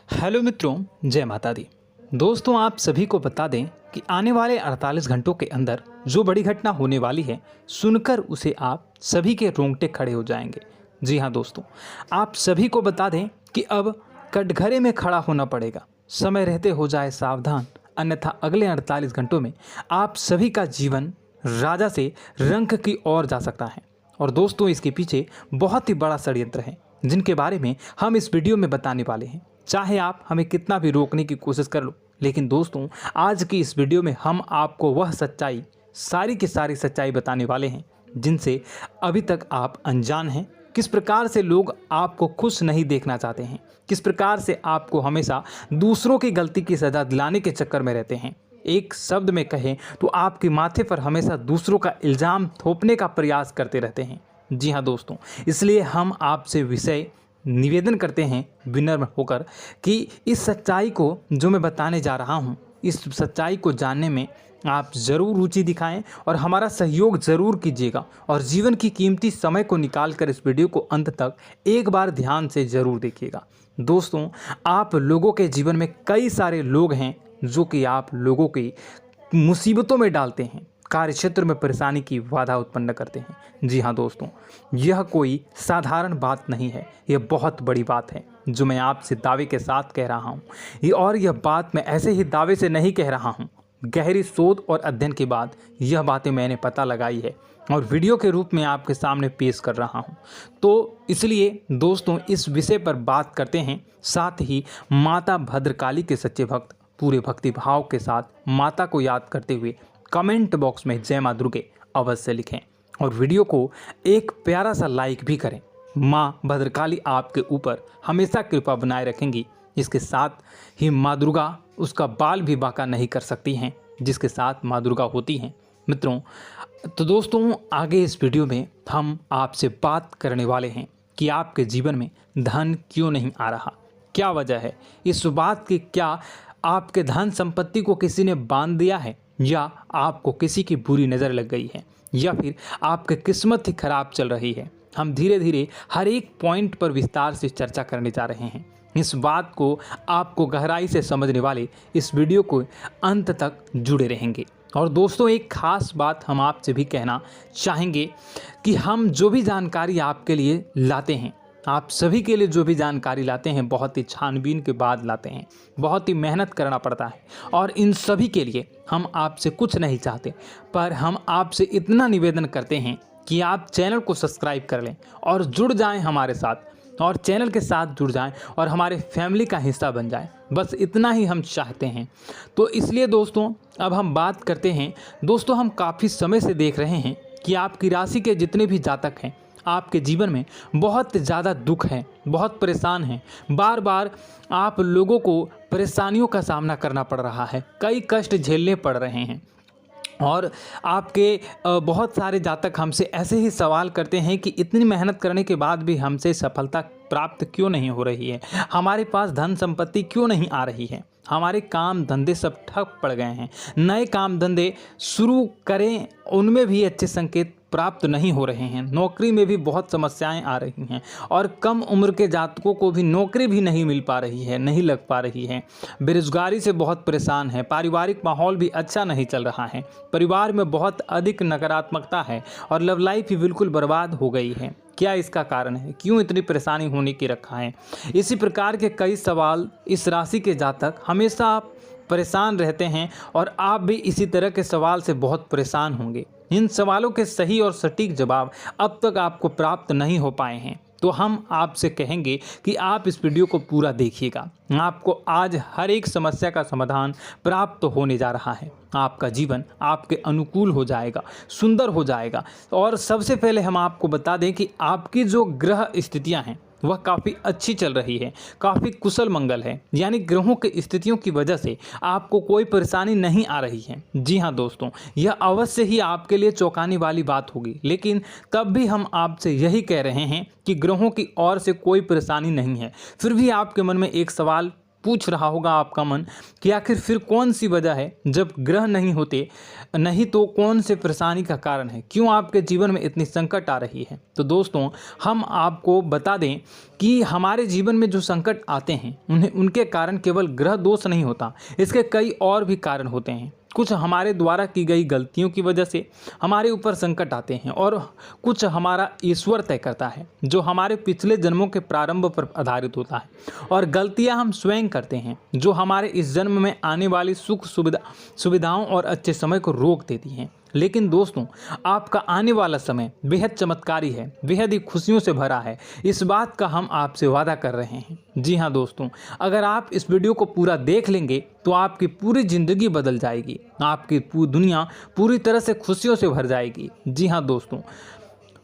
Hello मित्रों, जय माता दी। दोस्तों, आप सभी को बता दें कि आने वाले 48 घंटों के अंदर जो बड़ी घटना होने वाली है, सुनकर उसे आप सभी के रोंगटे खड़े हो जाएंगे। जी हाँ दोस्तों, आप सभी को बता दें कि अब कटघरे में खड़ा होना पड़ेगा। समय रहते हो जाए सावधान, अन्यथा अगले 48 घंटों में आप सभी का जीवन राजा से रंक की ओर जा सकता है। और दोस्तों, इसके पीछे बहुत ही बड़ा षड्यंत्र है, जिनके बारे में हम इस वीडियो में बताने वाले हैं। चाहे आप हमें कितना भी रोकने की कोशिश कर लो, लेकिन दोस्तों, आज की इस वीडियो में हम आपको वह सच्चाई, सारी की सारी सच्चाई बताने वाले हैं जिनसे अभी तक आप अनजान हैं। किस प्रकार से लोग आपको खुश नहीं देखना चाहते हैं, किस प्रकार से आपको हमेशा दूसरों की गलती की सज़ा दिलाने के चक्कर में रहते हैं। एक शब्द में कहें तो आपके माथे पर हमेशा दूसरों का इल्ज़ाम थोपने का प्रयास करते रहते हैं। जी हाँ दोस्तों, इसलिए हम आपसे विषय निवेदन करते हैं विनम्र होकर कि इस सच्चाई को जो मैं बताने जा रहा हूँ, इस सच्चाई को जानने में आप ज़रूर रुचि दिखाएं और हमारा सहयोग ज़रूर कीजिएगा। और जीवन की कीमती समय को निकाल कर इस वीडियो को अंत तक एक बार ध्यान से ज़रूर देखिएगा। दोस्तों, आप लोगों के जीवन में कई सारे लोग हैं जो कि आप लोगों की मुसीबतों में डालते हैं, कार्य क्षेत्र में परेशानी की बाधा उत्पन्न करते हैं। जी हाँ दोस्तों, यह कोई साधारण बात नहीं है, यह बहुत बड़ी बात है जो मैं आपसे दावे के साथ कह रहा हूँ। और यह बात मैं ऐसे ही दावे से नहीं कह रहा हूँ, गहरी शोध और अध्ययन के बाद यह बातें मैंने पता लगाई है और वीडियो के रूप में आपके सामने पेश कर रहा हूँ। तो इसलिए दोस्तों, इस विषय पर बात करते हैं। साथ ही माता भद्रकाली के सच्चे भक्त पूरे भक्ति भाव के साथ माता को याद करते हुए कमेंट बॉक्स में जय मां दुर्गे अवश्य लिखें और वीडियो को एक प्यारा सा लाइक भी करें। माँ भद्रकाली आपके ऊपर हमेशा कृपा बनाए रखेंगी। इसके साथ ही माँ दुर्गा उसका बाल भी बांका नहीं कर सकती हैं, जिसके साथ माँ दुर्गा होती हैं। मित्रों, तो दोस्तों, आगे इस वीडियो में हम आपसे बात करने वाले हैं कि आपके जीवन में धन क्यों नहीं आ रहा, क्या वजह है इस बात की। क्या आपके धन संपत्ति को किसी ने बांध दिया है, या आपको किसी की बुरी नज़र लग गई है, या फिर आपकी किस्मत ही खराब चल रही है। हम धीरे धीरे हर एक पॉइंट पर विस्तार से चर्चा करने जा रहे हैं। इस बात को आपको गहराई से समझने वाले इस वीडियो को अंत तक जुड़े रहेंगे। और दोस्तों, एक खास बात हम आपसे भी कहना चाहेंगे कि हम जो भी जानकारी आपके लिए लाते हैं, आप सभी के लिए जो भी जानकारी लाते हैं, बहुत ही छानबीन के बाद लाते हैं, बहुत ही मेहनत करना पड़ता है। और इन सभी के लिए हम आपसे कुछ नहीं चाहते, पर हम आपसे इतना निवेदन करते हैं कि आप चैनल को सब्सक्राइब कर लें और जुड़ जाएं हमारे साथ, और चैनल के साथ जुड़ जाएं और हमारे फैमिली का हिस्सा बन जाएं। बस इतना ही हम चाहते हैं। तो इसलिए दोस्तों, अब हम बात करते हैं। दोस्तों, हम काफ़ी समय से देख रहे हैं कि आपकी राशि के जितने भी जातक हैं, आपके जीवन में बहुत ज़्यादा दुख है, बहुत परेशान हैं। बार बार आप लोगों को परेशानियों का सामना करना पड़ रहा है, कई कष्ट झेलने पड़ रहे हैं। और आपके बहुत सारे जातक हमसे ऐसे ही सवाल करते हैं कि इतनी मेहनत करने के बाद भी हमसे सफलता प्राप्त क्यों नहीं हो रही है, हमारे पास धन संपत्ति क्यों नहीं आ रही है, हमारे काम धंधे सब ठप पड़ गए हैं, नए काम धंधे शुरू करें उनमें भी अच्छे संकेत प्राप्त नहीं हो रहे हैं, नौकरी में भी बहुत समस्याएं आ रही हैं, और कम उम्र के जातकों को भी नौकरी भी नहीं मिल पा रही है, नहीं लग पा रही है, बेरोजगारी से बहुत परेशान है, पारिवारिक माहौल भी अच्छा नहीं चल रहा है, परिवार में बहुत अधिक नकारात्मकता है और लव लाइफ भी बिल्कुल बर्बाद हो गई है। क्या इसका कारण है, क्यों इतनी परेशानी होने की रखा है? इसी प्रकार के कई सवाल इस राशि के जातक हमेशा परेशान रहते हैं, और आप भी इसी तरह के सवाल से बहुत परेशान होंगे। इन सवालों के सही और सटीक जवाब अब तक आपको प्राप्त नहीं हो पाए हैं, तो हम आपसे कहेंगे कि आप इस वीडियो को पूरा देखिएगा। आपको आज हर एक समस्या का समाधान प्राप्त होने जा रहा है। आपका जीवन आपके अनुकूल हो जाएगा, सुंदर हो जाएगा। और सबसे पहले हम आपको बता दें कि आपकी जो ग्रह स्थितियां हैं वह काफ़ी अच्छी चल रही है, काफ़ी कुशल मंगल है, यानी ग्रहों की स्थितियों की वजह से आपको कोई परेशानी नहीं आ रही है। जी हाँ दोस्तों, यह अवश्य ही आपके लिए चौंकाने वाली बात होगी, लेकिन तब भी हम आपसे यही कह रहे हैं कि ग्रहों की ओर से कोई परेशानी नहीं है। फिर भी आपके मन में एक सवाल पूछ रहा होगा आपका मन कि आखिर फिर कौन सी वजह है, जब ग्रह नहीं होते नहीं तो कौन से परेशानी का कारण है, क्यों आपके जीवन में इतनी संकट आ रही है। तो दोस्तों हम आपको बता दें कि हमारे जीवन में जो संकट आते हैं उनके कारण केवल ग्रह दोष नहीं होता, इसके कई और भी कारण होते हैं। कुछ हमारे द्वारा की गई गलतियों की वजह से हमारे ऊपर संकट आते हैं और कुछ हमारा ईश्वर तय करता है, जो हमारे पिछले जन्मों के प्रारंभ पर आधारित होता है। और गलतियां हम स्वयं करते हैं, जो हमारे इस जन्म में आने वाली सुख सुविधाओं और अच्छे समय को रोक देती हैं। लेकिन दोस्तों आपका आने वाला समय बेहद चमत्कारी है, बेहद ही खुशियों से भरा है, इस बात का हम आपसे वादा कर रहे हैं। जी हाँ दोस्तों, अगर आप इस वीडियो को पूरा देख लेंगे तो आपकी पूरी ज़िंदगी बदल जाएगी, आपकी पूरी दुनिया पूरी तरह से खुशियों से भर जाएगी। जी हाँ दोस्तों,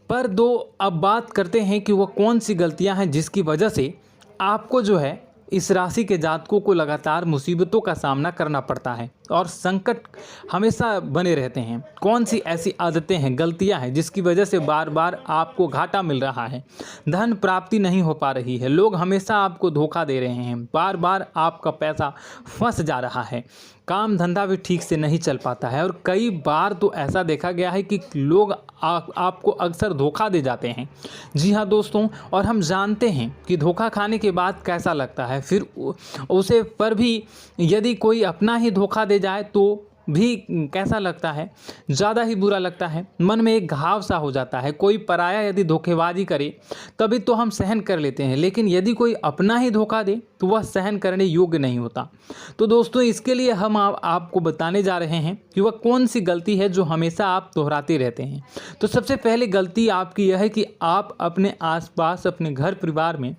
पर अब बात करते हैं कि वह कौन सी गलतियां हैं जिसकी वजह से आपको जो है इस राशि के जातकों को लगातार मुसीबतों का सामना करना पड़ता है और संकट हमेशा बने रहते हैं। कौन सी ऐसी आदतें हैं, गलतियां हैं जिसकी वजह से बार बार आपको घाटा मिल रहा है, धन प्राप्ति नहीं हो पा रही है, लोग हमेशा आपको धोखा दे रहे हैं, बार बार आपका पैसा फंस जा रहा है, काम धंधा भी ठीक से नहीं चल पाता है और कई बार तो ऐसा देखा गया है कि लोग आपको अक्सर धोखा दे जाते हैं। जी हाँ दोस्तों, और हम जानते हैं कि धोखा खाने के बाद कैसा लगता है, फिर उसे पर भी यदि कोई अपना ही धोखा दे जाए तो भी कैसा लगता है, ज़्यादा ही बुरा लगता है, मन में एक घाव सा हो जाता है। कोई पराया यदि धोखेबाजी करे तभी तो हम सहन कर लेते हैं, लेकिन यदि कोई अपना ही धोखा दे तो वह सहन करने योग्य नहीं होता। तो दोस्तों इसके लिए हम आपको बताने जा रहे हैं कि वह कौन सी गलती है जो हमेशा आप दोहराते रहते हैं। तो सबसे पहले गलती आपकी यह है कि आप अपने आसपास, अपने घर परिवार में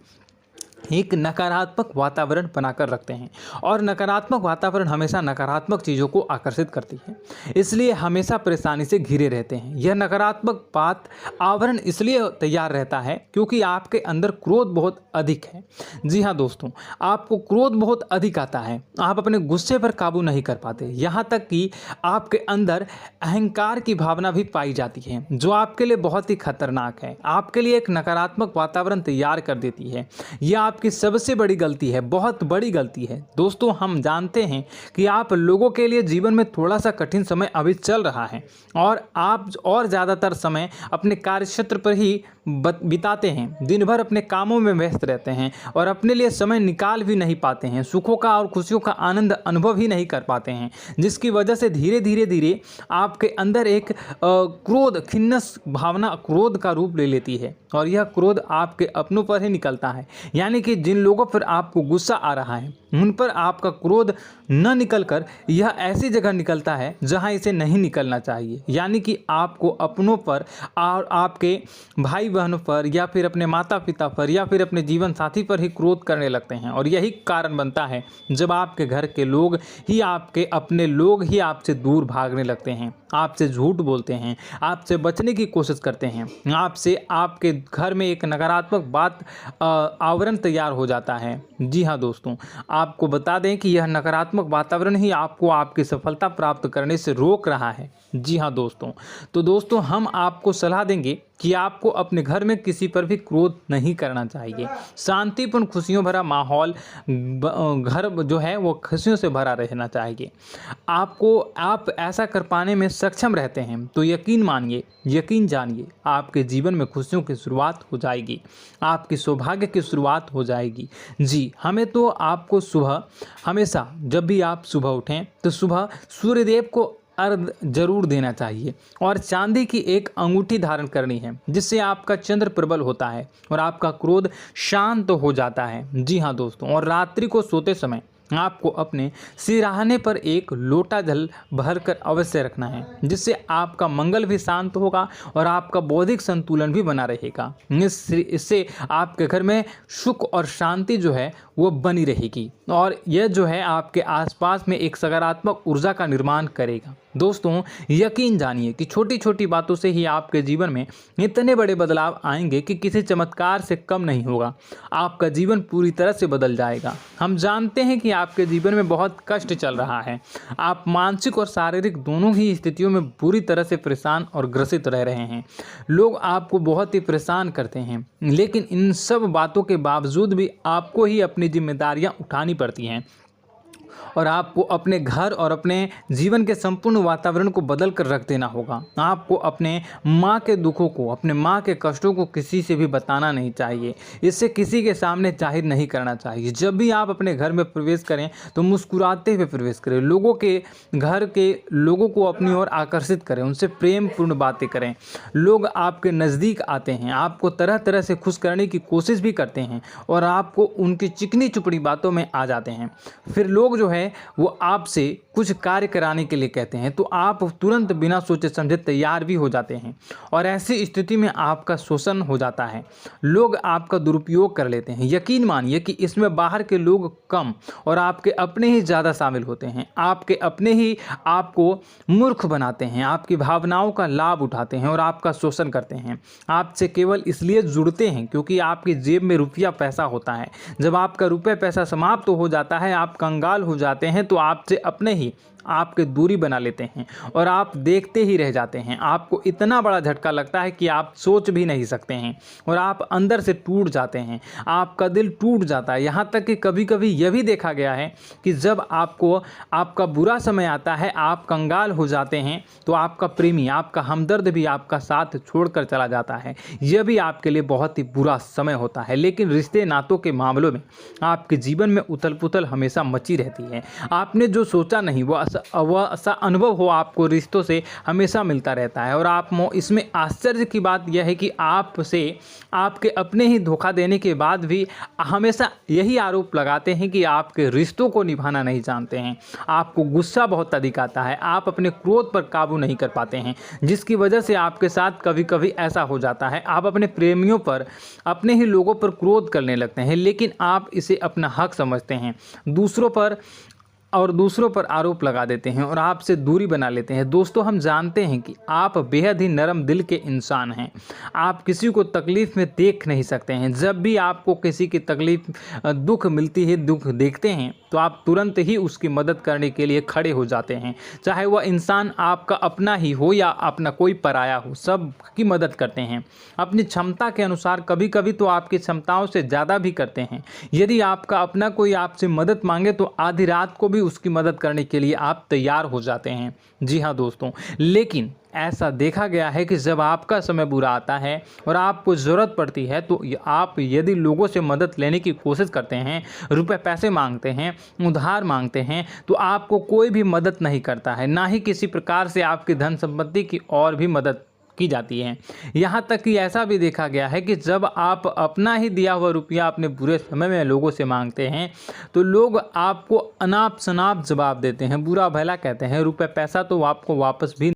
एक नकारात्मक वातावरण बनाकर रखते हैं और नकारात्मक वातावरण हमेशा नकारात्मक चीज़ों को आकर्षित करती है, इसलिए हमेशा परेशानी से घिरे रहते हैं। यह नकारात्मक आवरण इसलिए तैयार रहता है क्योंकि आपके अंदर क्रोध बहुत अधिक है। जी हाँ दोस्तों, आपको क्रोध बहुत अधिक आता है, आप अपने गुस्से पर काबू नहीं कर पाते, यहाँ तक कि आपके अंदर अहंकार की भावना भी पाई जाती है, जो आपके लिए बहुत ही खतरनाक है, आपके लिए एक नकारात्मक वातावरण तैयार कर देती है। यह आपकी सबसे बड़ी गलती है, बहुत बड़ी गलती है। दोस्तों हम जानते हैं कि आप लोगों के लिए जीवन में थोड़ा सा कठिन समय अभी चल रहा है और आप और ज़्यादातर समय अपने कार्यक्षेत्र पर ही बिताते हैं, दिन भर अपने कामों में व्यस्त रहते हैं और अपने लिए समय निकाल भी नहीं पाते हैं, सुखों का और खुशियों का आनंद अनुभव ही नहीं कर पाते हैं, जिसकी वजह से धीरे धीरे आपके अंदर एक क्रोध, खिन्नस भावना क्रोध का रूप ले लेती है और यह क्रोध आपके अपनों पर ही निकलता है। यानी कि जिन लोगों पर आपको गुस्सा आ रहा है उन पर आपका क्रोध न निकलकर यह ऐसी जगह निकलता है जहां इसे नहीं निकलना चाहिए। यानी कि आपको अपनों पर और आपके भाई बहनों पर या फिर अपने माता पिता पर या फिर अपने जीवन साथी पर ही क्रोध करने लगते हैं और यही कारण बनता है जब आपके घर के लोग ही, आपके अपने लोग ही आपसे दूर भागने लगते हैं, आपसे झूठ बोलते हैं, आपसे बचने की कोशिश करते हैं, आपसे आपके घर में एक नकारात्मक आवरण तैयार हो जाता है। जी हाँ दोस्तों, आपको बता दें कि यह नकारात्मक वातावरण ही आपको आपकी सफलता प्राप्त करने से रोक रहा है। जी हाँ दोस्तों, तो दोस्तों हम आपको सलाह देंगे कि आपको अपने घर में किसी पर भी क्रोध नहीं करना चाहिए। शांतिपूर्ण खुशियों भरा माहौल, घर जो है वो खुशियों से भरा रहना चाहिए। आप ऐसा कर पाने में सक्षम रहते हैं तो यकीन मानिए, यकीन जानिए, आपके जीवन में खुशियों की शुरुआत हो जाएगी, आपकी सौभाग्य की शुरुआत हो जाएगी। जी, हमें तो आपको सुबह, हमेशा जब भी आप सुबह उठें तो सुबह सूर्यदेव को अर्घ जरूर देना चाहिए और चांदी की एक अंगूठी धारण करनी है, जिससे आपका चंद्र प्रबल होता है और आपका क्रोध शांत हो जाता है। जी हाँ दोस्तों, और रात्रि को सोते समय आपको अपने सिरहाने पर एक लोटा जल भरकर अवश्य रखना है, जिससे आपका मंगल भी शांत होगा और आपका बौद्धिक संतुलन भी बना रहेगा। इससे आपके घर में सुख और शांति जो है वो बनी रहेगी और यह जो है आपके आसपास में एक सकारात्मक ऊर्जा का निर्माण करेगा। दोस्तों यकीन जानिए कि छोटी छोटी बातों से ही आपके जीवन में इतने बड़े बदलाव आएंगे कि किसी चमत्कार से कम नहीं होगा, आपका जीवन पूरी तरह से बदल जाएगा। हम जानते हैं कि आपके जीवन में बहुत कष्ट चल रहा है। आप मानसिक और शारीरिक दोनों ही स्थितियों में बुरी तरह से परेशान और ग्रसित रह रहे हैं। लोग आपको बहुत ही परेशान करते हैं, लेकिन इन सब बातों के बावजूद भी आपको ही अपनी जिम्मेदारियां उठानी पड़ती हैं और आपको अपने घर और अपने जीवन के संपूर्ण वातावरण को बदल कर रख देना होगा। आपको अपने माँ के दुखों को, अपने माँ के कष्टों को किसी से भी बताना नहीं चाहिए। इससे किसी के सामने जाहिर नहीं करना चाहिए। जब भी आप अपने घर में प्रवेश करें तो मुस्कुराते हुए प्रवेश करें। लोगों के घर के लोगों को अपनी ओर आकर्षित करें, उनसे प्रेमपूर्ण बातें करें। लोग आपके नज़दीक आते हैं, आपको तरह तरह से खुश करने की कोशिश भी करते हैं और आपको उनकी चिकनी चुपड़ी बातों में आ जाते हैं। फिर लोग जो है वो आपसे कुछ कार्य कराने के लिए कहते हैं तो आप तुरंत बिना सोचे समझे तैयार भी हो जाते हैं और ऐसी स्थिति में आपका शोषण हो जाता है। लोग आपका दुरुपयोग कर लेते हैं। यकीन मानिए कि इसमें बाहर के लोग कम और आपके अपने ही ज़्यादा शामिल होते हैं। आपके अपने ही आपको मूर्ख बनाते हैं, आपकी भावनाओं का लाभ उठाते हैं और आपका शोषण करते हैं। आपसे केवल इसलिए जुड़ते हैं क्योंकि आपकी जेब में रुपया पैसा होता है। जब आपका रुपया पैसा समाप्त हो जाता है, आप कंगाल हो जाते हैं तो आपसे अपने ही आपके दूरी बना लेते हैं और आप देखते ही रह जाते हैं। आपको इतना बड़ा झटका लगता है कि आप सोच भी नहीं सकते हैं और आप अंदर से टूट जाते हैं। आपका दिल टूट जाता है। यहाँ तक कि कभी कभी यह भी देखा गया है कि जब आपको आपका बुरा समय आता है, आप कंगाल हो जाते हैं तो आपका प्रेमी, आपका हमदर्द भी आपका साथ छोड़कर चला जाता है। यह भी आपके लिए बहुत ही बुरा समय होता है। लेकिन रिश्ते नातों के मामलों में आपके जीवन में उथल पुथल हमेशा मची रहती है। आपने जो सोचा नहीं वो ऐसा अनुभव हो आपको रिश्तों से हमेशा मिलता रहता है। और आप इसमें आश्चर्य की बात यह है कि आपसे आपके अपने ही धोखा देने के बाद भी हमेशा यही आरोप लगाते हैं कि आपके रिश्तों को निभाना नहीं जानते हैं। आपको गुस्सा बहुत अधिक आता है, आप अपने क्रोध पर काबू नहीं कर पाते हैं, जिसकी वजह से आपके साथ कभी कभी ऐसा हो जाता है आप अपने प्रेमियों पर, अपने ही लोगों पर क्रोध करने लगते हैं। लेकिन आप इसे अपना हक समझते हैं, दूसरों पर आरोप लगा देते हैं और आपसे दूरी बना लेते हैं। दोस्तों, हम जानते हैं कि आप बेहद ही नरम दिल के इंसान हैं। आप किसी को तकलीफ़ में देख नहीं सकते हैं। जब भी आपको किसी की तकलीफ़, दुख मिलती है, दुख देखते हैं तो आप तुरंत ही उसकी मदद करने के लिए खड़े हो जाते हैं। चाहे वह इंसान आपका अपना ही हो या अपना कोई पराया हो, सब की मदद करते हैं अपनी क्षमता के अनुसार। कभी कभी तो आपकी क्षमताओं से ज़्यादा भी करते हैं। यदि आपका अपना कोई आपसे मदद मांगे तो आधी रात को भी उसकी मदद करने के लिए आप तैयार हो जाते हैं। जी हाँ दोस्तों, लेकिन ऐसा देखा गया है कि जब आपका समय बुरा आता है और आपको ज़रूरत पड़ती है तो आप यदि लोगों से मदद लेने की कोशिश करते हैं, रुपए पैसे मांगते हैं, उधार मांगते हैं, तो आपको कोई भी मदद नहीं करता है। ना ही किसी प्रकार से आपकी धन संपत्ति की और भी मदद की जाती है। यहाँ तक कि ऐसा भी देखा गया है कि जब आप अपना ही दिया हुआ रुपया अपने बुरे समय में लोगों से मांगते हैं तो लोग आपको अनाप शनाप जवाब देते हैं, बुरा भला कहते हैं। रुपये पैसा तो आपको वापस भी